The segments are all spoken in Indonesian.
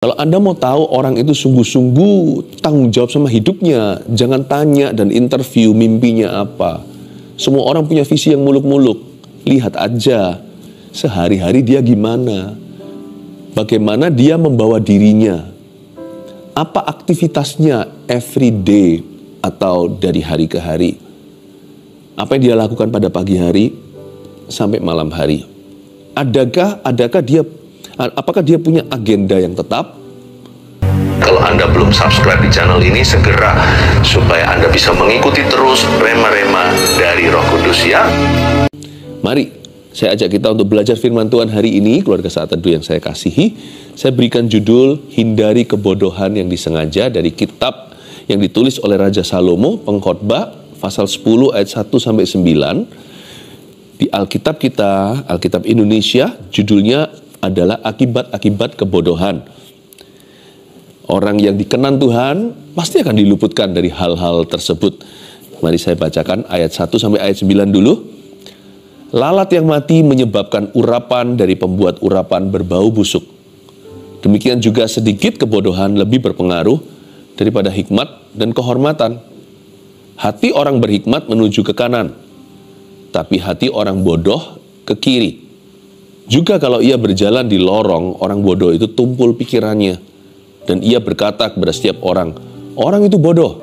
Kalau Anda mau tahu orang itu sungguh-sungguh tanggung jawab sama hidupnya, jangan tanya dan interview mimpinya apa. Semua orang punya visi yang muluk-muluk. Lihat aja sehari-hari dia gimana. Bagaimana dia membawa dirinya. Apa aktivitasnya every day atau dari hari ke hari. Apa yang dia lakukan pada pagi hari sampai malam hari. Apakah dia punya agenda yang tetap? Kalau Anda belum subscribe di channel ini, segera supaya Anda bisa mengikuti terus rema-rema dari Roh Kudus ya. Mari, saya ajak kita untuk belajar firman Tuhan hari ini, keluarga Saat Teduh yang saya kasihi. Saya berikan judul, Hindari Kebodohan yang Disengaja, dari kitab yang ditulis oleh Raja Salomo, Pengkhotbah, pasal 10 ayat 1-9. Di Alkitab kita, Alkitab Indonesia, judulnya adalah Akibat-Akibat Kebodohan. Orang yang dikenan Tuhan pasti akan diluputkan dari hal-hal tersebut. Mari saya bacakan ayat 1 sampai ayat 9 dulu. Lalat yang mati menyebabkan urapan dari pembuat urapan berbau busuk. Demikian juga sedikit kebodohan lebih berpengaruh daripada hikmat dan kehormatan. Hati orang berhikmat menuju ke kanan, tapi hati orang bodoh ke kiri. Juga kalau ia berjalan di lorong, orang bodoh itu tumpul pikirannya. Dan ia berkata kepada setiap orang, orang itu bodoh.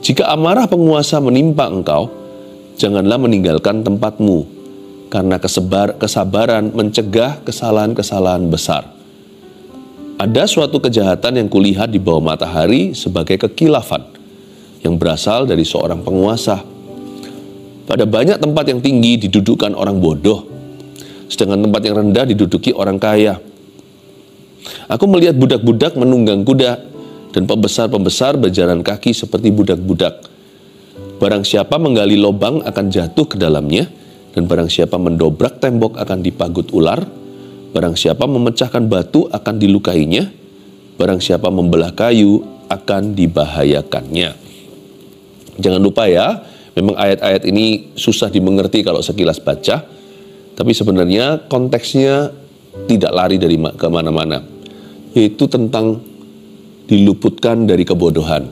Jika amarah penguasa menimpa engkau, janganlah meninggalkan tempatmu, karena kesabaran mencegah kesalahan-kesalahan besar. Ada suatu kejahatan yang kulihat di bawah matahari sebagai kekilafan, yang berasal dari seorang penguasa. Pada banyak tempat yang tinggi didudukkan orang bodoh, sedangkan tempat yang rendah diduduki orang kaya. Aku melihat budak-budak menunggang kuda, dan pembesar-pembesar berjalan kaki seperti budak-budak. Barang siapa menggali lubang akan jatuh ke dalamnya, dan barang siapa mendobrak tembok akan dipagut ular. Barang siapa memecahkan batu akan dilukainya. Barang siapa membelah kayu akan dibahayakannya. Jangan lupa ya, memang ayat-ayat ini susah dimengerti kalau sekilas baca, tapi sebenarnya konteksnya tidak lari dari kemana-mana, yaitu tentang diluputkan dari kebodohan.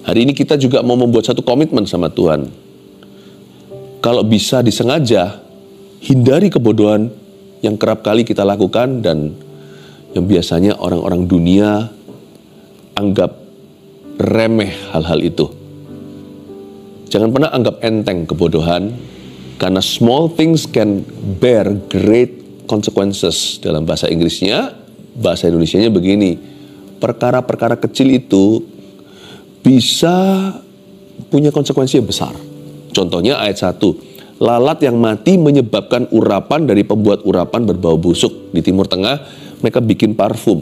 Hari ini kita juga mau membuat satu komitmen sama Tuhan. Kalau bisa disengaja, hindari kebodohan yang kerap kali kita lakukan dan yang biasanya orang-orang dunia anggap remeh hal-hal itu. Jangan pernah anggap enteng kebodohan, karena small things can bear great consequences. Dalam bahasa Inggrisnya, bahasa Indonesianya begini, perkara-perkara kecil itu bisa punya konsekuensi yang besar. Contohnya ayat 1, lalat yang mati menyebabkan urapan dari pembuat urapan berbau busuk. Di Timur Tengah mereka bikin parfum,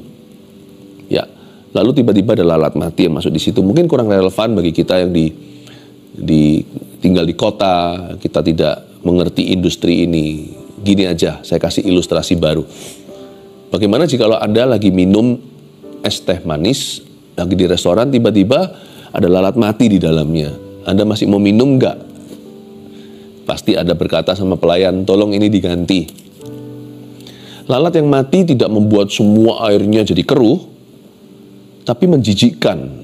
ya, lalu tiba-tiba ada lalat mati yang masuk di situ. Mungkin kurang relevan bagi kita yang tinggal di kota, kita tidak mengerti industri ini. Gini aja, saya kasih ilustrasi baru. Bagaimana jika Anda lagi minum es teh manis, lagi di restoran, tiba-tiba ada lalat mati di dalamnya. Anda masih mau minum nggak? Pasti Anda berkata sama pelayan, tolong ini diganti. Lalat yang mati tidak membuat semua airnya jadi keruh, tapi menjijikkan.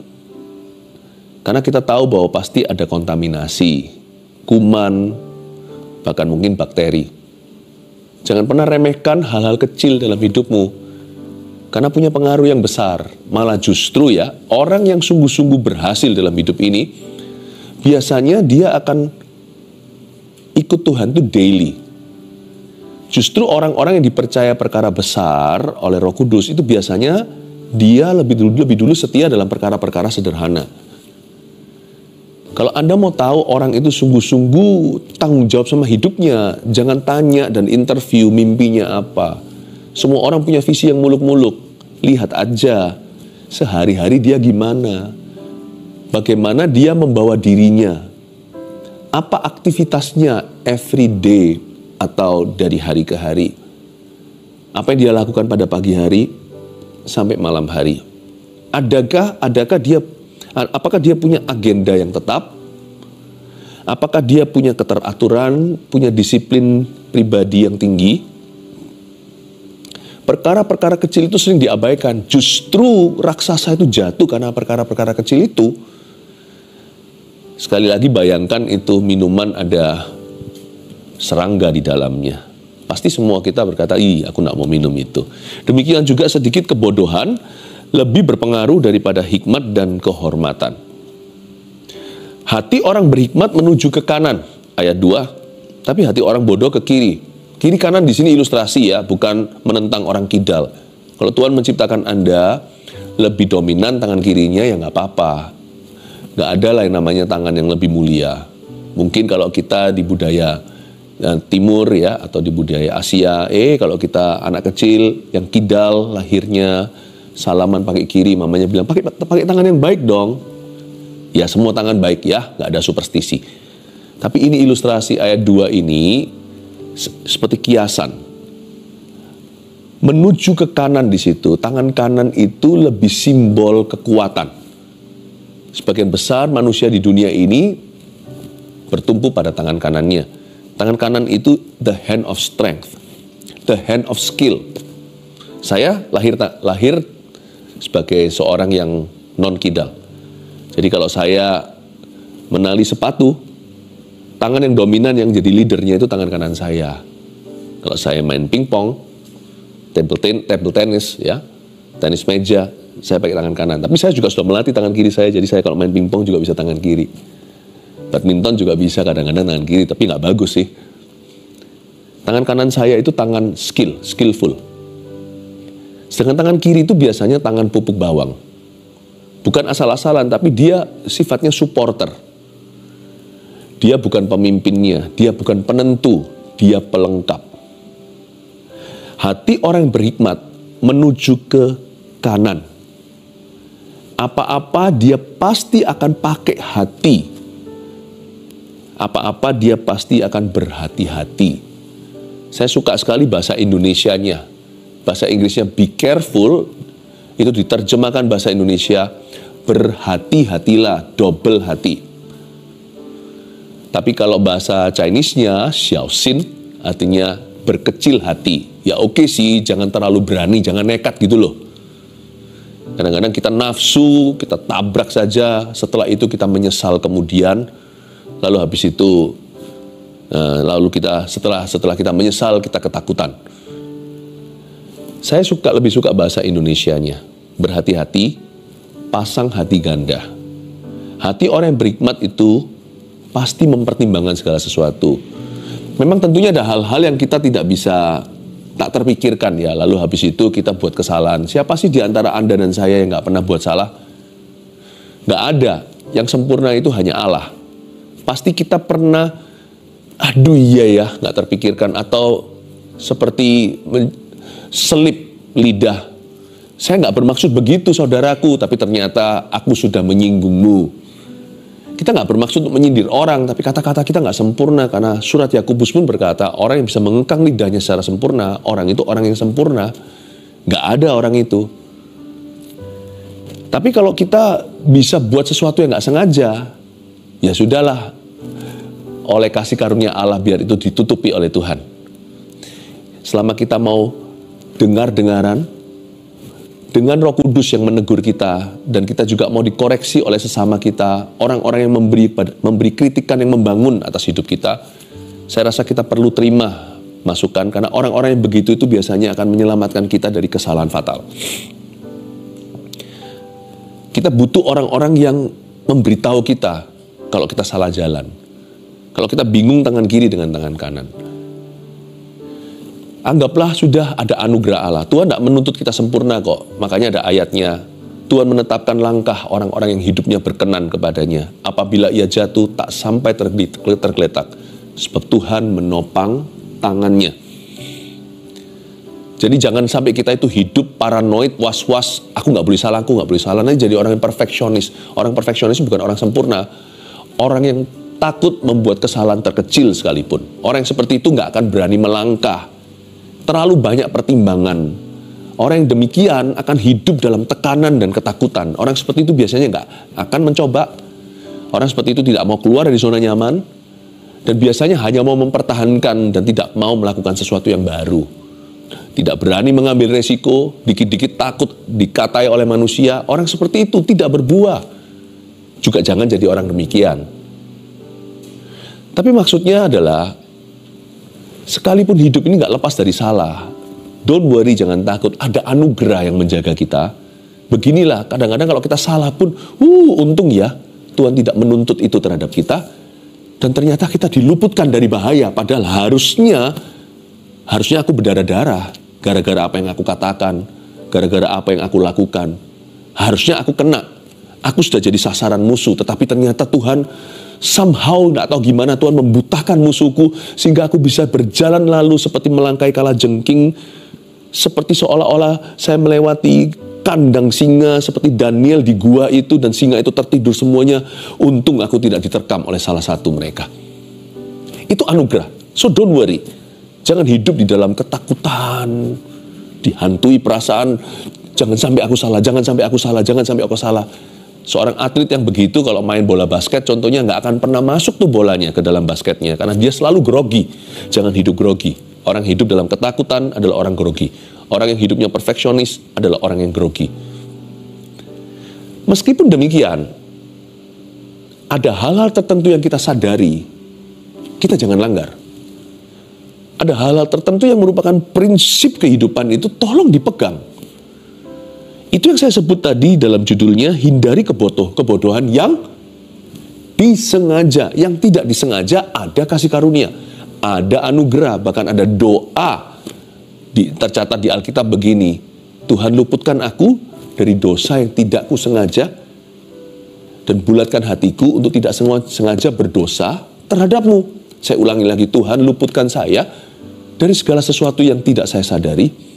Karena kita tahu bahwa pasti ada kontaminasi, kuman, bahkan mungkin bakteri. Jangan pernah remehkan hal-hal kecil dalam hidupmu, karena punya pengaruh yang besar. Malah justru ya, orang yang sungguh-sungguh berhasil dalam hidup ini, biasanya dia akan ikut Tuhan itu daily. Justru orang-orang yang dipercaya perkara besar oleh Roh Kudus itu biasanya dia lebih dulu setia dalam perkara-perkara sederhana. Kalau Anda mau tahu orang itu sungguh-sungguh tanggung jawab sama hidupnya, jangan tanya dan interview mimpinya apa. Semua orang punya visi yang muluk-muluk. Lihat aja sehari-hari dia gimana. Bagaimana dia membawa dirinya. Apa aktivitasnya every day atau dari hari ke hari. Apa yang dia lakukan pada pagi hari sampai malam hari. Apakah dia punya agenda yang tetap? Apakah dia punya keteraturan, punya disiplin pribadi yang tinggi? Perkara-perkara kecil itu sering diabaikan. Justru raksasa itu jatuh karena perkara-perkara kecil itu. Sekali lagi bayangkan itu minuman ada serangga di dalamnya. Pasti semua kita berkata, ih aku gak mau minum itu. Demikian juga sedikit kebodohan lebih berpengaruh daripada hikmat dan kehormatan. Hati orang berhikmat menuju ke kanan, ayat 2. Tapi hati orang bodoh ke kiri. Kiri kanan di sini ilustrasi ya, bukan menentang orang kidal. Kalau Tuhan menciptakan Anda lebih dominan tangan kirinya ya gak apa-apa. Gak ada lah yang namanya tangan yang lebih mulia. Mungkin kalau kita di budaya timur ya, atau di budaya Asia, kalau kita anak kecil yang kidal lahirnya salaman pakai kiri, mamanya bilang pakai tangan yang baik dong. Ya semua tangan baik ya, gak ada superstisi. Tapi ini ilustrasi ayat 2 ini seperti kiasan. Menuju ke kanan di situ, tangan kanan itu lebih simbol kekuatan. Sebagian besar manusia di dunia ini bertumpu pada tangan kanannya. Tangan kanan itu the hand of strength, the hand of skill. Saya lahir sebagai seorang yang non-kidal. Jadi kalau saya menali sepatu, tangan yang dominan yang jadi leadernya itu tangan kanan saya. Kalau saya main pingpong, table tennis, ya, tenis meja, saya pakai tangan kanan. Tapi saya juga sudah melatih tangan kiri saya, jadi saya kalau main pingpong juga bisa tangan kiri. Badminton juga bisa kadang-kadang tangan kiri, tapi nggak bagus sih. Tangan kanan saya itu tangan skillful. Sedangkan tangan kiri itu biasanya tangan pupuk bawang. Bukan asal-asalan, tapi dia sifatnya supporter. Dia bukan pemimpinnya, dia bukan penentu, dia pelengkap. Hati orang yang berhikmat menuju ke kanan. Apa-apa dia pasti akan pakai hati. Apa-apa dia pasti akan berhati-hati. Saya suka sekali bahasa Indonesianya. Bahasa Inggrisnya be careful, itu diterjemahkan bahasa Indonesia berhati-hatilah, double hati. Tapi kalau bahasa Chinese-nya xiaoxin, artinya berkecil hati. Ya oke sih, jangan terlalu berani, jangan nekat gitu loh. Kadang-kadang kita nafsu, kita tabrak saja, setelah itu kita menyesal kemudian, lalu habis itu, lalu kita setelah kita menyesal, kita ketakutan. Saya lebih suka bahasa Indonesianya, berhati-hati, pasang hati ganda. Hati orang yang berhikmat itu pasti mempertimbangkan segala sesuatu. Memang tentunya ada hal-hal yang kita tidak bisa tak terpikirkan ya, lalu habis itu kita buat kesalahan. Siapa sih di antara Anda dan saya yang gak pernah buat salah? Gak ada. Yang sempurna itu hanya Allah. Pasti kita pernah, aduh iya ya, gak terpikirkan. Atau seperti selip lidah. Saya gak bermaksud begitu saudaraku, tapi ternyata aku sudah menyinggungmu. Kita nggak bermaksud untuk menyindir orang, tapi kata-kata kita nggak sempurna, karena surat Yakobus pun berkata, orang yang bisa mengengkang lidahnya secara sempurna, orang itu orang yang sempurna. Nggak ada orang itu. Tapi kalau kita bisa buat sesuatu yang nggak sengaja, ya sudahlah, oleh kasih karunia Allah biar itu ditutupi oleh Tuhan. Selama kita mau dengar-dengaran, dengan Roh Kudus yang menegur kita, dan kita juga mau dikoreksi oleh sesama kita, orang-orang yang memberi kritikan yang membangun atas hidup kita, saya rasa kita perlu terima masukan, karena orang-orang yang begitu itu biasanya akan menyelamatkan kita dari kesalahan fatal. Kita butuh orang-orang yang memberitahu kita kalau kita salah jalan, kalau kita bingung tangan kiri dengan tangan kanan. Anggaplah sudah ada anugerah Allah. Tuhan tidak menuntut kita sempurna kok. Makanya ada ayatnya. Tuhan menetapkan langkah orang-orang yang hidupnya berkenan kepadanya. Apabila ia jatuh, tak sampai tergeletak. Sebab Tuhan menopang tangannya. Jadi jangan sampai kita itu hidup paranoid, was-was. Aku nggak boleh salah, aku nggak boleh salah. Nanti jadi orang yang perfeksionis. Orang perfeksionis bukan orang sempurna. Orang yang takut membuat kesalahan terkecil sekalipun. Orang yang seperti itu nggak akan berani melangkah. Terlalu banyak pertimbangan. Orang yang demikian akan hidup dalam tekanan dan ketakutan. Orang seperti itu biasanya nggak akan mencoba. Orang seperti itu tidak mau keluar dari zona nyaman. Dan biasanya hanya mau mempertahankan dan tidak mau melakukan sesuatu yang baru. tidak berani mengambil resiko, dikit-dikit takut dikatai oleh manusia. Orang seperti itu tidak berbuah. Juga jangan jadi orang demikian. Tapi maksudnya adalah, sekalipun hidup ini gak lepas dari salah, don't worry, jangan takut, ada anugerah yang menjaga kita. Beginilah, kadang-kadang kalau kita salah pun, untung ya, Tuhan tidak menuntut itu terhadap kita. Dan ternyata kita diluputkan dari bahaya, padahal harusnya aku berdarah-darah, gara-gara apa yang aku katakan, gara-gara apa yang aku lakukan. Harusnya aku kena, aku sudah jadi sasaran musuh, tetapi ternyata Tuhan somehow, gak tahu gimana, Tuhan membutakan musuhku, sehingga aku bisa berjalan lalu seperti melangkai kalajengking, seperti seolah-olah saya melewati kandang singa, seperti Daniel di gua itu, dan singa itu tertidur semuanya. Untung aku tidak diterkam oleh salah satu mereka. Itu anugerah. So don't worry. Jangan hidup di dalam ketakutan, dihantui perasaan, jangan sampai aku salah, jangan sampai aku salah, jangan sampai aku salah. Seorang atlet yang begitu kalau main bola basket contohnya nggak akan pernah masuk tuh bolanya ke dalam basketnya, karena dia selalu grogi. Jangan hidup grogi. Orang hidup dalam ketakutan adalah orang grogi. Orang yang hidupnya perfeksionis adalah orang yang grogi. Meskipun demikian, ada hal-hal tertentu yang kita sadari, kita jangan langgar. Ada hal-hal tertentu yang merupakan prinsip kehidupan itu, tolong dipegang. Itu yang saya sebut tadi dalam judulnya, hindari kebodohan yang disengaja. Yang tidak disengaja ada kasih karunia, ada anugerah, bahkan ada doa. Tercatat di Alkitab begini, Tuhan luputkan aku dari dosa yang tidak kusengaja, dan bulatkan hatiku untuk tidak sengaja berdosa terhadapmu. Saya ulangi lagi, Tuhan luputkan saya dari segala sesuatu yang tidak saya sadari.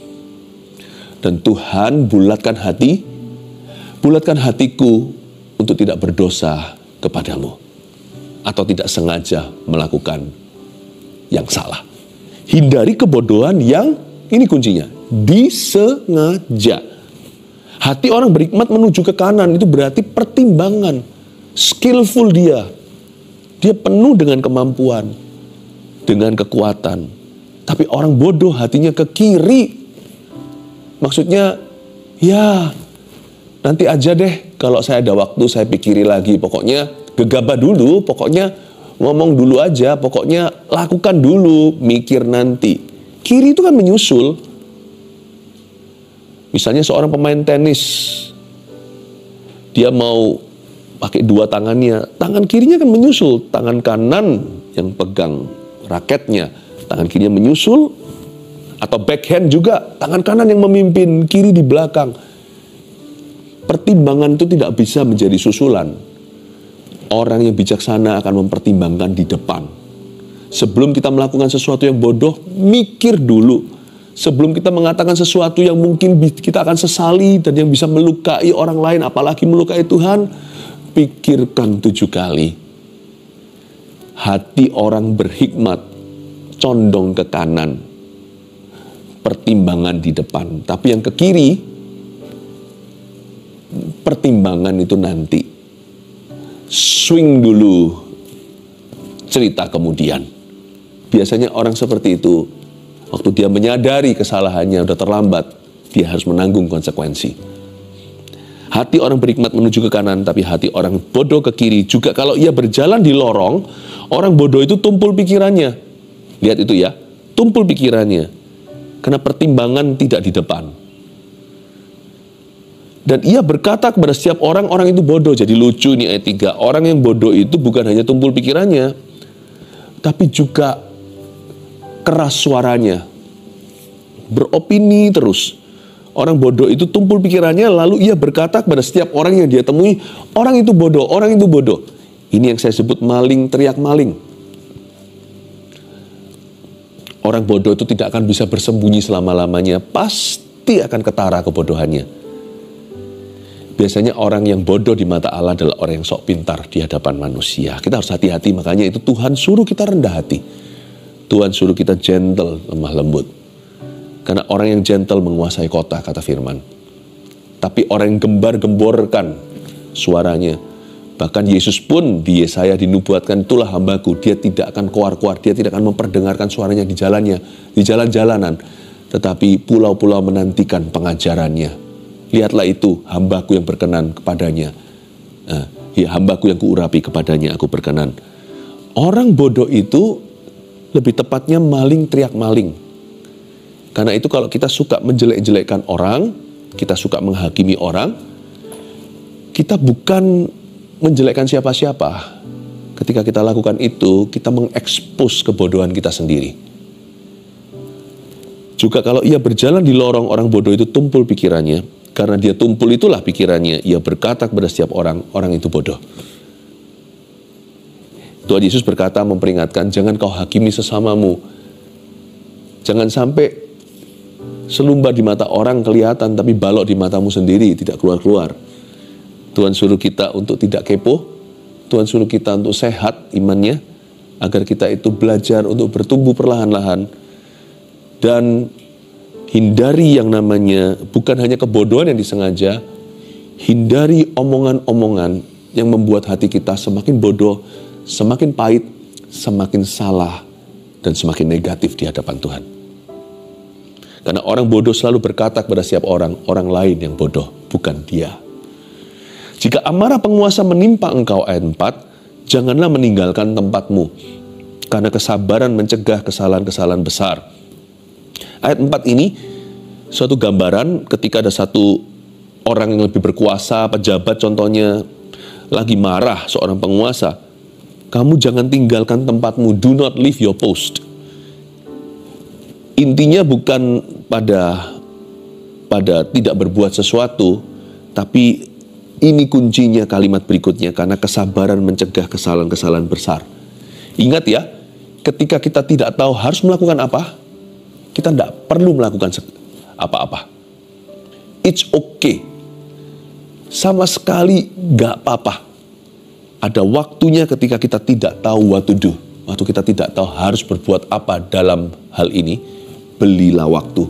Dan Tuhan bulatkan hatiku untuk tidak berdosa kepadamu, atau tidak sengaja melakukan yang salah. Hindari kebodohan yang, ini kuncinya, disengaja. Hati orang berhikmat menuju ke kanan, itu berarti pertimbangan, skillful dia penuh dengan kemampuan, dengan kekuatan. Tapi orang bodoh hatinya ke kiri. Maksudnya, ya nanti aja deh, kalau saya ada waktu saya pikiri lagi. Pokoknya gegabah dulu, pokoknya ngomong dulu aja, pokoknya lakukan dulu, mikir nanti. Kiri itu kan menyusul. Misalnya seorang pemain tenis, dia mau pakai dua tangannya, tangan kirinya kan menyusul, tangan kanan yang pegang raketnya, tangan kirinya menyusul. Atau backhand juga, tangan kanan yang memimpin, kiri di belakang. Pertimbangan itu tidak bisa menjadi susulan. Orang yang bijaksana akan mempertimbangkan di depan. Sebelum kita melakukan sesuatu yang bodoh, mikir dulu. Sebelum kita mengatakan sesuatu yang mungkin kita akan sesali dan yang bisa melukai orang lain, apalagi melukai Tuhan, pikirkan 7 kali. Hati orang berhikmat condong ke kanan, pertimbangan di depan. Tapi yang ke kiri, pertimbangan itu nanti. Swing dulu, cerita kemudian. Biasanya orang seperti itu, waktu dia menyadari kesalahannya udah terlambat, dia harus menanggung konsekuensi. Hati orang berhikmat menuju ke kanan, tapi hati orang bodoh ke kiri. Juga kalau ia berjalan di lorong, orang bodoh itu tumpul pikirannya. Lihat itu ya, tumpul pikirannya. Karena pertimbangan tidak di depan. Dan ia berkata kepada setiap orang, orang itu bodoh. Jadi lucu ini ayat 3. Orang yang bodoh itu bukan hanya tumpul pikirannya, tapi juga keras suaranya. Beropini terus. Orang bodoh itu tumpul pikirannya, lalu ia berkata kepada setiap orang yang dia temui, orang itu bodoh, orang itu bodoh. Ini yang saya sebut maling teriak maling. Orang bodoh itu tidak akan bisa bersembunyi selama-lamanya. Pasti akan ketara kebodohannya. Biasanya orang yang bodoh di mata Allah adalah orang yang sok pintar di hadapan manusia. Kita harus hati-hati, makanya itu Tuhan suruh kita rendah hati. Tuhan suruh kita gentle, lemah lembut. Karena orang yang gentle menguasai kota, kata firman. Tapi orang yang gembar-gemborkan suaranya. Bahkan Yesus pun di Yesaya dinubuatkan, itulah hambaku, dia tidak akan keluar-keluar, dia tidak akan memperdengarkan suaranya di jalannya, di jalan-jalanan. tetapi pulau-pulau menantikan pengajarannya. Lihatlah itu, hambaku yang berkenan kepadanya. Ya, hambaku yang kuurapi kepadanya aku berkenan. Orang bodoh itu lebih tepatnya maling teriak maling. Karena itu kalau kita suka menjelek-jelekkan orang, kita suka menghakimi orang, kita bukan menjelekkan siapa-siapa. Ketika kita lakukan itu, kita mengekspos kebodohan kita sendiri. Juga kalau ia berjalan di lorong, orang bodoh itu tumpul pikirannya. Karena dia tumpul itulah pikirannya, ia berkata kepada setiap orang, orang itu bodoh. Tuhan Yesus berkata, memperingatkan, jangan kau hakimi sesamamu. Jangan sampai selumba di mata orang kelihatan, tapi balok di matamu sendiri, tidak keluar-keluar. Tuhan suruh kita untuk tidak kepo, Tuhan suruh kita untuk sehat imannya, agar kita itu belajar untuk bertumbuh perlahan-lahan, dan hindari yang namanya, bukan hanya kebodohan yang disengaja, hindari omongan-omongan yang membuat hati kita semakin bodoh, semakin pahit, semakin salah, dan semakin negatif di hadapan Tuhan. Karena orang bodoh selalu berkata kepada setiap orang, orang lain yang bodoh, bukan dia. Jika amarah penguasa menimpa engkau, ayat 4, janganlah meninggalkan tempatmu, karena kesabaran mencegah kesalahan-kesalahan besar. Ayat 4 ini, suatu gambaran ketika ada satu orang yang lebih berkuasa, pejabat contohnya, lagi marah seorang penguasa. Kamu jangan tinggalkan tempatmu, do not leave your post. Intinya bukan pada tidak berbuat sesuatu, tapi ini kuncinya kalimat berikutnya, karena kesabaran mencegah kesalahan-kesalahan besar. Ingat ya, ketika kita tidak tahu harus melakukan apa, kita tidak perlu melakukan apa-apa. It's okay. Sama sekali gak apa-apa. Ada waktunya ketika kita tidak tahu what to do. Waktu kita tidak tahu harus berbuat apa dalam hal ini, belilah waktu.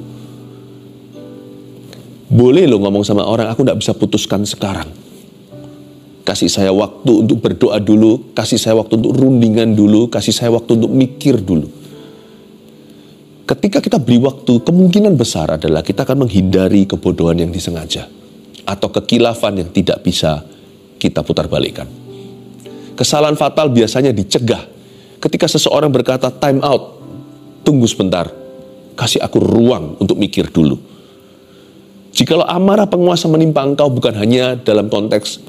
Boleh lo ngomong sama orang, aku gak bisa putuskan sekarang. Kasih saya waktu untuk berdoa dulu, kasih saya waktu untuk rundingan dulu, kasih saya waktu untuk mikir dulu. Ketika kita beri waktu, kemungkinan besar adalah kita akan menghindari kebodohan yang disengaja atau kekilafan yang tidak bisa kita putar balikkan. Kesalahan fatal biasanya dicegah ketika seseorang berkata time out, tunggu sebentar, kasih aku ruang untuk mikir dulu. Jikalau amarah penguasa menimpa engkau, bukan hanya dalam konteks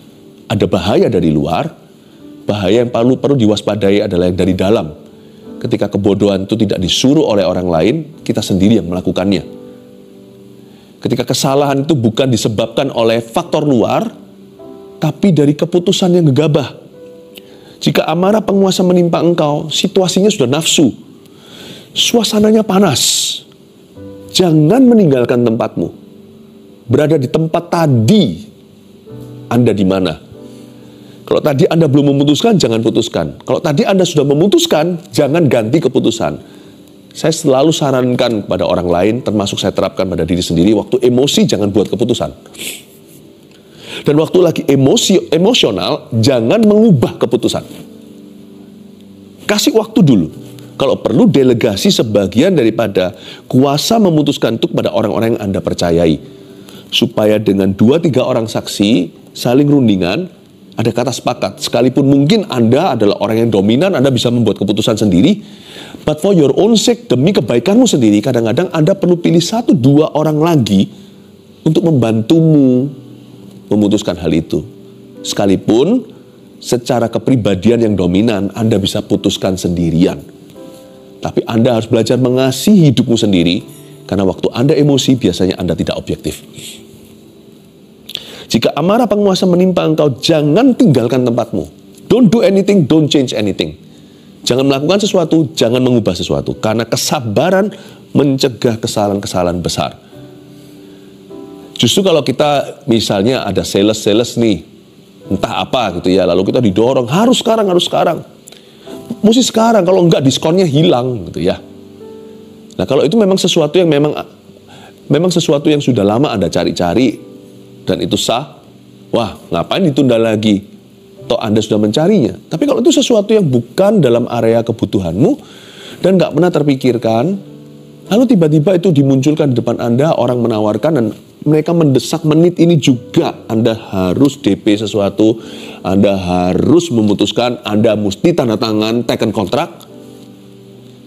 ada bahaya dari luar, bahaya yang perlu diwaspadai adalah yang dari dalam. Ketika kebodohan itu tidak disuruh oleh orang lain, kita sendiri yang melakukannya. Ketika kesalahan itu bukan disebabkan oleh faktor luar, tapi dari keputusan yang gegabah. Jika amarah penguasa menimpa engkau, situasinya sudah nafsu, suasananya panas, jangan meninggalkan tempatmu. Berada di tempat tadi, Anda di mana? Kalau tadi Anda belum memutuskan, jangan putuskan. Kalau tadi Anda sudah memutuskan, jangan ganti keputusan. Saya selalu sarankan kepada orang lain, termasuk saya terapkan pada diri sendiri, waktu emosi jangan buat keputusan. Dan waktu lagi emosional, jangan mengubah keputusan. Kasih waktu dulu. Kalau perlu delegasi sebagian daripada kuasa memutuskan itu kepada orang-orang yang Anda percayai. Supaya dengan 2-3 orang saksi, saling rundingan, ada kata sepakat. Sekalipun mungkin Anda adalah orang yang dominan, Anda bisa membuat keputusan sendiri. But for your own sake, demi kebaikanmu sendiri, kadang-kadang Anda perlu pilih 1-2 orang lagi untuk membantumu memutuskan hal itu. Sekalipun secara kepribadian yang dominan, Anda bisa putuskan sendirian. Tapi Anda harus belajar mengasihi hidupmu sendiri, karena waktu Anda emosi, biasanya Anda tidak objektif. Jika amarah penguasa menimpa engkau, jangan tinggalkan tempatmu. Don't do anything, don't change anything. Jangan melakukan sesuatu, jangan mengubah sesuatu. Karena kesabaran mencegah kesalahan-kesalahan besar. Justru kalau kita misalnya ada sales nih, entah apa gitu ya, lalu kita didorong, harus sekarang. Mesti sekarang, kalau enggak diskonnya hilang gitu ya. Nah kalau itu memang sesuatu yang memang sesuatu yang sudah lama Anda cari-cari, dan itu sah, wah ngapain ditunda lagi? Toh Anda sudah mencarinya. Tapi kalau itu sesuatu yang bukan dalam area kebutuhanmu dan nggak pernah terpikirkan, Lalu tiba-tiba itu dimunculkan di depan Anda, orang menawarkan dan mereka mendesak menit ini juga. Anda harus DP sesuatu, Anda harus memutuskan, Anda mesti tanda tangan, teken kontrak.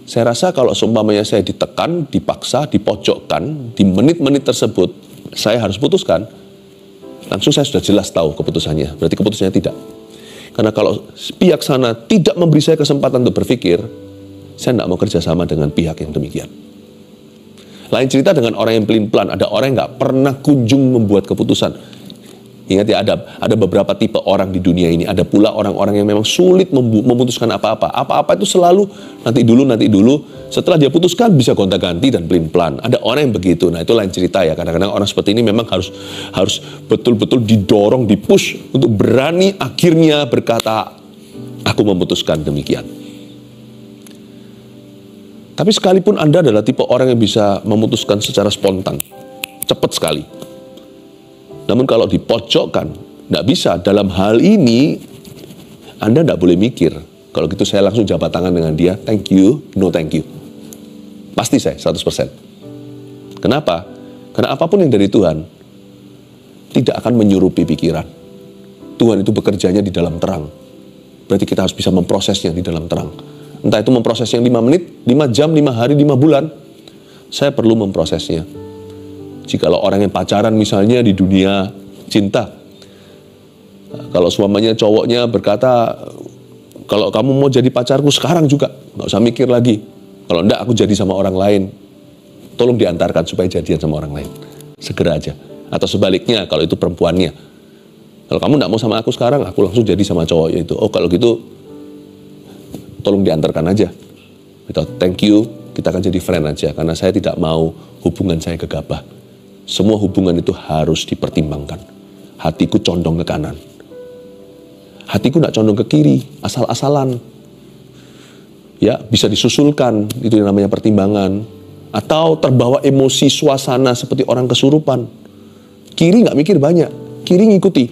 Saya rasa kalau seumpamanya saya ditekan, dipaksa, dipojokkan, di menit-menit tersebut, saya harus putuskan. Langsung saya sudah jelas tahu keputusannya, berarti keputusannya tidak. Karena kalau pihak sana tidak memberi saya kesempatan untuk berpikir, saya tidak mau kerjasama dengan pihak yang demikian. Lain cerita dengan orang yang pelin-pelan. Ada orang yang nggak pernah kunjung membuat keputusan. Ingat ya, ada beberapa tipe orang di dunia ini. Ada pula orang-orang yang memang sulit memutuskan apa-apa. Apa-apa itu selalu nanti dulu. Setelah dia putuskan bisa gonta-ganti dan pelin-pelan. Ada orang yang begitu. Nah itu lain cerita ya. Kadang-kadang orang seperti ini memang harus betul-betul didorong, dipush untuk berani akhirnya berkata, aku memutuskan demikian. Tapi sekalipun Anda adalah tipe orang yang bisa memutuskan secara spontan, cepat sekali. Namun kalau dipojokkan, tidak bisa. Dalam hal ini, Anda tidak boleh mikir. Kalau gitu saya langsung jabat tangan dengan dia, thank you, no thank you. Pasti saya, 100%. Kenapa? Karena apapun yang dari Tuhan, tidak akan menyurupi pikiran. Tuhan itu bekerjanya di dalam terang. Berarti kita harus bisa memprosesnya di dalam terang. Entah itu memprosesnya 5 menit, 5 jam, 5 hari, 5 bulan. Saya perlu memprosesnya. Jikalau orang yang pacaran misalnya di dunia cinta, kalau suaminya cowoknya berkata, kalau kamu mau jadi pacarku sekarang juga, nggak usah mikir lagi. Kalau enggak aku jadi sama orang lain. Tolong diantarkan supaya jadian sama orang lain. Segera aja. Atau sebaliknya kalau itu perempuannya. Kalau kamu nggak mau sama aku sekarang, aku langsung jadi sama cowoknya itu. Oh kalau gitu, tolong diantarkan aja. Thank you, kita akan jadi friend aja. Karena saya tidak mau hubungan saya gegabah. Semua hubungan itu harus dipertimbangkan. Hatiku condong ke kanan. Hatiku tidak condong ke kiri, asal-asalan. Ya, bisa disusulkan, itu yang namanya pertimbangan. Atau terbawa emosi suasana seperti orang kesurupan. Kiri nggak mikir banyak, kiri ngikuti.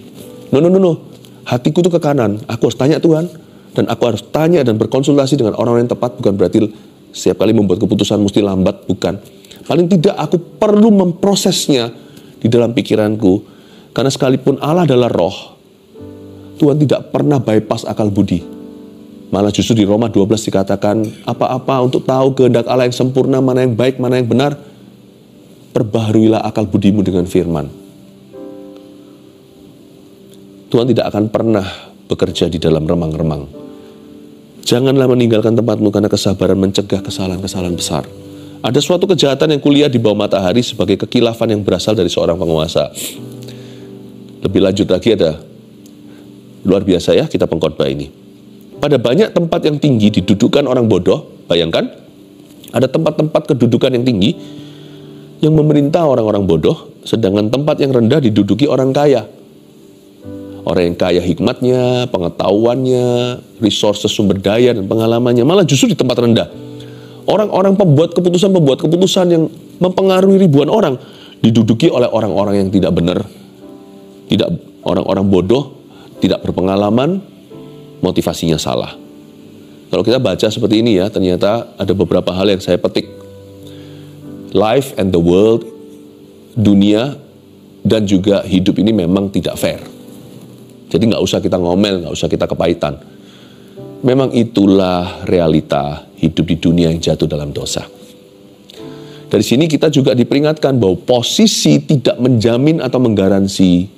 No. Hatiku itu ke kanan. Aku harus tanya Tuhan. Dan aku harus tanya dan berkonsultasi dengan orang yang tepat. Bukan berarti setiap kali membuat keputusan mesti lambat, bukan. Paling tidak aku perlu memprosesnya di dalam pikiranku. Karena sekalipun Allah adalah roh, Tuhan tidak pernah bypass akal budi. Malah justru di Roma 12 dikatakan, apa-apa untuk tahu kehendak Allah yang sempurna, mana yang baik, mana yang benar, perbaharuilah akal budimu dengan firman. Tuhan tidak akan pernah bekerja di dalam remang-remang. Janganlah meninggalkan tempatmu karena kesabaran mencegah kesalahan-kesalahan besar. Ada suatu kejahatan yang kulihat di bawah matahari sebagai kekilafan yang berasal dari seorang penguasa. Lebih lanjut lagi ada, luar biasa ya kita pengkhotbah ini. Pada banyak tempat yang tinggi didudukan orang bodoh, bayangkan, ada tempat-tempat kedudukan yang tinggi yang memerintah orang-orang bodoh, sedangkan tempat yang rendah diduduki orang kaya. Orang yang kaya hikmatnya, pengetahuannya, resources sumber daya dan pengalamannya, malah justru di tempat rendah. Orang-orang pembuat keputusan yang mempengaruhi ribuan orang diduduki oleh orang-orang yang tidak benar, tidak orang-orang bodoh, tidak berpengalaman, motivasinya salah. Kalau kita baca seperti ini ya, ternyata ada beberapa hal yang saya petik. Life and the world, dunia dan juga hidup ini memang tidak fair. Jadi nggak usah kita ngomel, nggak usah kita kepahitan. Memang itulah realita hidup di dunia yang jatuh dalam dosa. Dari sini kita juga diperingatkan bahwa posisi tidak menjamin atau menggaransi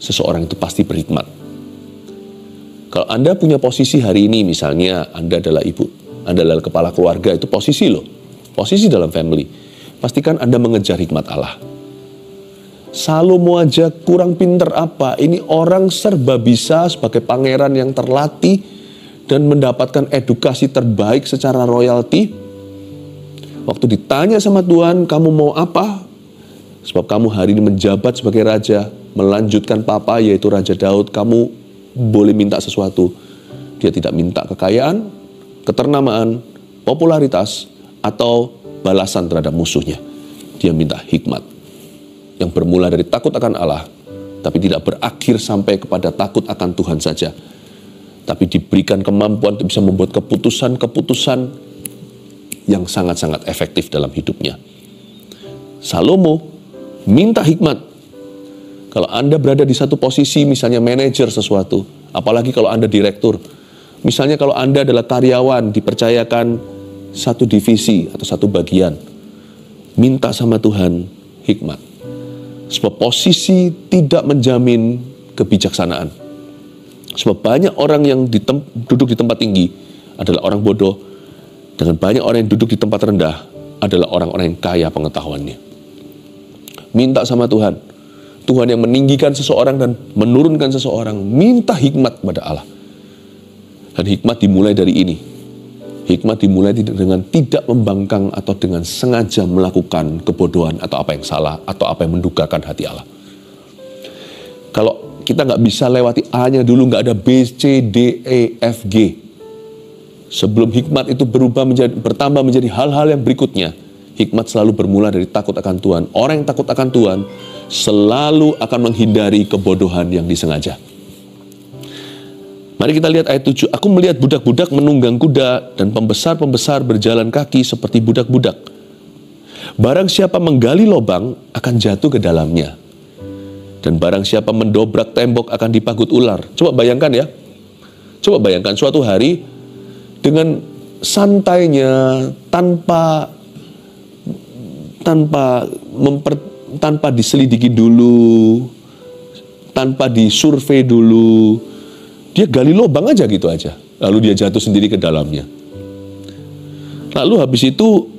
seseorang itu pasti berhikmat. Kalau Anda punya posisi hari ini, misalnya Anda adalah ibu, Anda adalah kepala keluarga, itu posisi loh. Posisi dalam family. Pastikan Anda mengejar hikmat Allah. Salomo aja kurang pinter apa? Ini orang serba bisa sebagai pangeran yang terlatih dan mendapatkan edukasi terbaik secara royalti. Waktu ditanya sama Tuhan, kamu mau apa? Sebab kamu hari ini menjabat sebagai raja, melanjutkan papa yaitu Raja Daud, kamu boleh minta sesuatu. Dia tidak minta kekayaan, keternamaan, popularitas, atau balasan terhadap musuhnya. Dia minta hikmat yang bermula dari takut akan Allah, tapi tidak berakhir sampai kepada takut akan Tuhan saja. Tapi diberikan kemampuan untuk bisa membuat keputusan-keputusan yang sangat-sangat efektif dalam hidupnya. Salomo minta hikmat. Kalau Anda berada di satu posisi, misalnya manajer sesuatu, apalagi kalau Anda direktur, misalnya kalau Anda adalah karyawan, dipercayakan satu divisi atau satu bagian, minta sama Tuhan hikmat. Sebab posisi tidak menjamin kebijaksanaan. Sebab banyak orang yang duduk di tempat tinggi adalah orang bodoh, dengan banyak orang yang duduk di tempat rendah adalah orang-orang yang kaya pengetahuannya. Minta sama Tuhan. Tuhan yang meninggikan seseorang dan menurunkan seseorang, minta hikmat kepada Allah. Dan hikmat dimulai dari ini. Hikmat dimulai dengan tidak membangkang atau dengan sengaja melakukan kebodohan atau apa yang salah atau apa yang mendukakan hati Allah. Kalau kita nggak bisa lewati A-nya dulu, nggak ada B, C, D, E, F, G. Sebelum hikmat itu bertambah menjadi hal-hal yang berikutnya, hikmat selalu bermula dari takut akan Tuhan. Orang yang takut akan Tuhan selalu akan menghindari kebodohan yang disengaja. Mari kita lihat ayat 7. Aku melihat budak-budak menunggang kuda dan pembesar-pembesar berjalan kaki seperti budak-budak. Barang siapa menggali lubang akan jatuh ke dalamnya. Dan barang siapa mendobrak tembok akan dipagut ular. Coba bayangkan ya. Coba bayangkan suatu hari dengan santainya, tanpa diselidiki dulu, tanpa disurvei dulu, dia gali lubang aja gitu aja. Lalu dia jatuh sendiri ke dalamnya. Lalu habis itu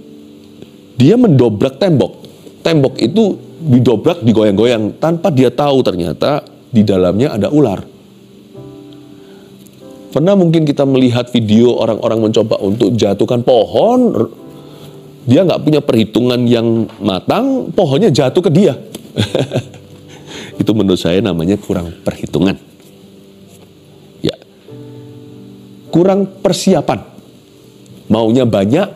dia mendobrak tembok. Tembok itu didobrak, digoyang-goyang tanpa dia tahu ternyata di dalamnya ada ular. Pernah mungkin kita melihat video orang-orang mencoba untuk jatuhkan pohon. Dia nggak punya perhitungan yang matang, pohonnya jatuh ke dia. Itu menurut saya namanya kurang perhitungan. Ya, kurang persiapan. Maunya banyak,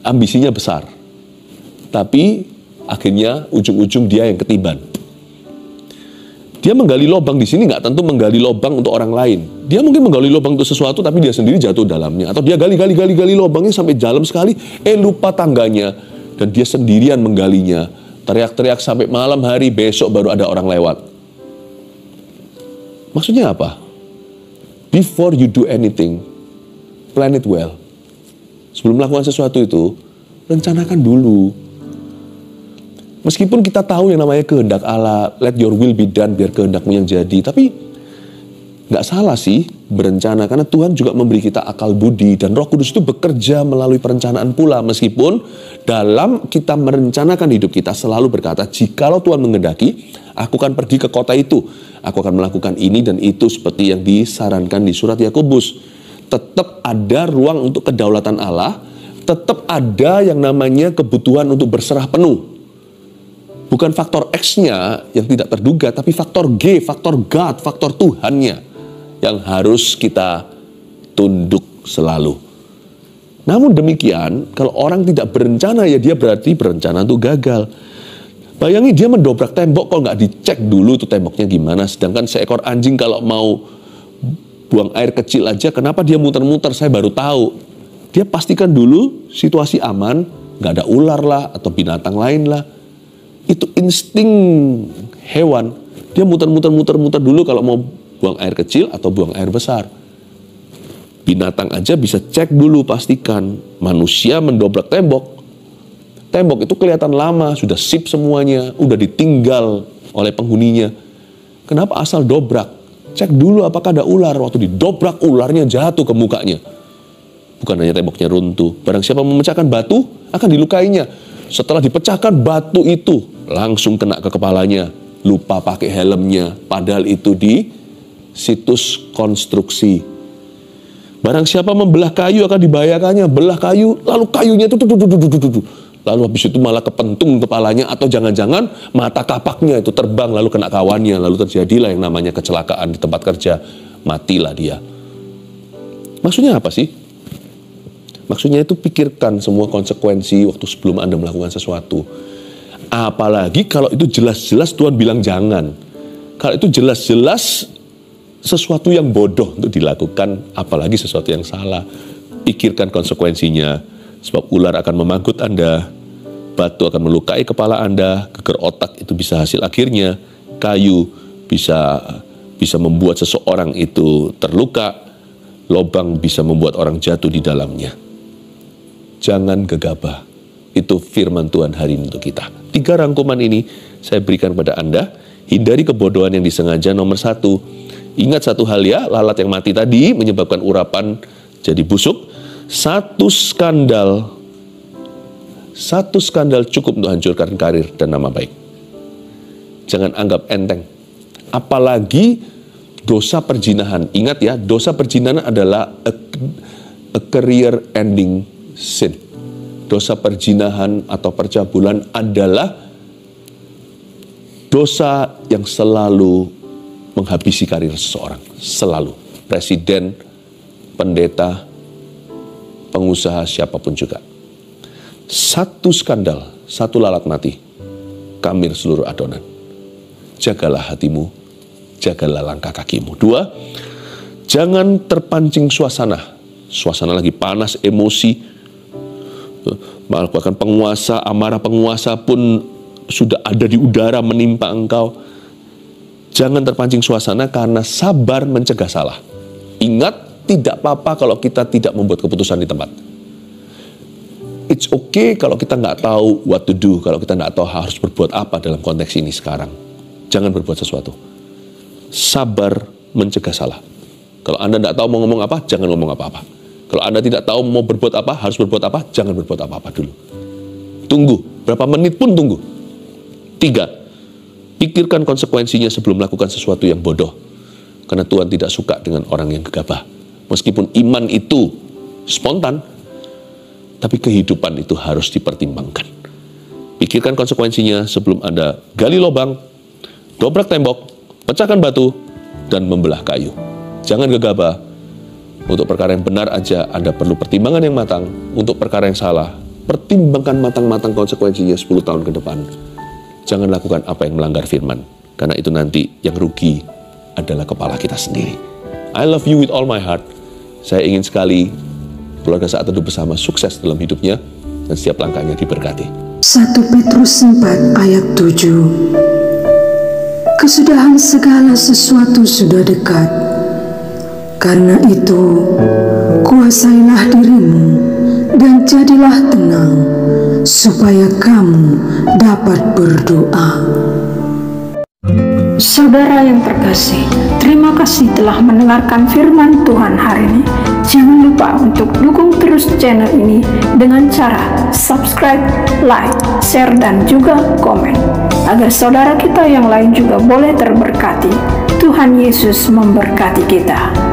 ambisinya besar. Tapi akhirnya ujung-ujung dia yang ketiban. Dia menggali lubang di sini nggak tentu menggali lubang untuk orang lain. Dia mungkin menggali lubang untuk sesuatu, tapi dia sendiri jatuh dalamnya. Atau dia gali lubangnya sampai dalam sekali, lupa tangganya. Dan dia sendirian menggalinya. Teriak-teriak sampai malam hari, besok baru ada orang lewat. Maksudnya apa? Before you do anything, plan it well. Sebelum melakukan sesuatu itu, rencanakan dulu. Meskipun kita tahu yang namanya kehendak Allah, let your will be done, biar kehendakmu yang jadi. Tapi nggak salah sih berencana, karena Tuhan juga memberi kita akal budi. Dan Roh Kudus itu bekerja melalui perencanaan pula. Meskipun dalam kita merencanakan hidup kita selalu berkata, jikalau Tuhan menghendaki, aku akan pergi ke kota itu. Aku akan melakukan ini dan itu seperti yang disarankan di surat Yakobus. Tetap ada ruang untuk kedaulatan Allah. Tetap ada yang namanya kebutuhan untuk berserah penuh. Bukan faktor X-nya yang tidak terduga, tapi faktor G, faktor God, faktor Tuhannya yang harus kita tunduk selalu. Namun demikian, kalau orang tidak berencana, ya dia berarti berencana untuk gagal. Bayangin dia mendobrak tembok, kalau nggak dicek dulu tuh temboknya gimana. Sedangkan seekor anjing kalau mau buang air kecil aja, kenapa dia muter-muter, saya baru tahu. Dia pastikan dulu situasi aman, nggak ada ular lah atau binatang lain lah. Itu insting hewan. Dia muter dulu kalau mau buang air kecil atau buang air besar. Binatang aja bisa cek dulu, pastikan. Manusia mendobrak tembok. Tembok itu kelihatan lama, sudah sip semuanya, udah ditinggal oleh penghuninya. Kenapa asal dobrak? Cek dulu apakah ada ular. Waktu didobrak, ularnya jatuh ke mukanya. Bukan hanya temboknya runtuh. Barang siapa memecahkan batu, akan dilukainya. Setelah dipecahkan batu itu, langsung kena ke kepalanya. Lupa pakai helmnya. Padahal itu di situs konstruksi. Barang siapa membelah kayu akan dibahayakannya. Belah kayu, lalu kayunya itu lalu habis itu malah kepentung kepalanya. Atau jangan-jangan mata kapaknya itu terbang lalu kena kawannya. Lalu terjadilah yang namanya kecelakaan di tempat kerja. Matilah dia. Maksudnya apa sih? Maksudnya itu pikirkan semua konsekuensi waktu sebelum Anda melakukan sesuatu. Apalagi kalau itu jelas-jelas Tuhan bilang jangan. Kalau itu jelas-jelas sesuatu yang bodoh untuk dilakukan, apalagi sesuatu yang salah. Pikirkan konsekuensinya, sebab ular akan memangkut Anda, batu akan melukai kepala Anda, geger otak itu bisa hasil akhirnya, kayu bisa membuat seseorang itu terluka, lubang bisa membuat orang jatuh di dalamnya. Jangan gegabah. Itu firman Tuhan hari ini untuk kita. 3 rangkuman ini saya berikan kepada Anda. Hindari kebodohan yang disengaja. Nomor 1, ingat satu hal ya, lalat yang mati tadi menyebabkan urapan jadi busuk. Satu skandal cukup untuk hancurkan karir dan nama baik. Jangan anggap enteng. Apalagi dosa perzinahan. Ingat ya, dosa perzinahan adalah a career ending sin. Dosa perzinahan atau percabulan adalah dosa yang selalu menghabisi karir seseorang. Selalu. Presiden, pendeta, pengusaha, siapapun juga. Satu skandal, satu lalat mati, kamir seluruh adonan. Jagalah hatimu, jagalah langkah kakimu. 2, jangan terpancing suasana. Suasana lagi panas, emosi. Bahkan penguasa, amarah penguasa pun sudah ada di udara menimpa engkau. Jangan terpancing suasana karena sabar mencegah salah. Ingat, tidak apa-apa kalau kita tidak membuat keputusan di tempat. It's okay kalau kita nggak tahu what to do, kalau kita nggak tahu harus berbuat apa dalam konteks ini sekarang. Jangan berbuat sesuatu. Sabar mencegah salah. Kalau Anda nggak tahu mau ngomong apa, jangan ngomong apa-apa. Kalau Anda tidak tahu mau berbuat apa, harus berbuat apa, jangan berbuat apa-apa dulu. Tunggu, berapa menit pun tunggu. 3, pikirkan konsekuensinya sebelum melakukan sesuatu yang bodoh. Karena Tuhan tidak suka dengan orang yang gegabah. Meskipun iman itu spontan, tapi kehidupan itu harus dipertimbangkan. Pikirkan konsekuensinya sebelum Anda gali lubang, dobrak tembok, pecahkan batu, dan membelah kayu. Jangan gegabah. Untuk perkara yang benar aja Anda perlu pertimbangan yang matang. Untuk perkara yang salah, pertimbangkan matang-matang konsekuensinya 10 tahun ke depan. Jangan lakukan apa yang melanggar firman. Karena itu nanti yang rugi adalah kepala kita sendiri. I love you with all my heart. Saya ingin sekali keluarga Saat Teduh Bersama sukses dalam hidupnya dan setiap langkahnya diberkati. 1 Petrus 4 ayat 7. Kesudahan segala sesuatu sudah dekat. Karena itu, kuasailah dirimu dan jadilah tenang, supaya kamu dapat berdoa. Saudara yang terkasih, terima kasih telah mendengarkan firman Tuhan hari ini. Jangan lupa untuk dukung terus channel ini dengan cara subscribe, like, share, dan juga komen, agar saudara kita yang lain juga boleh terberkati. Tuhan Yesus memberkati kita.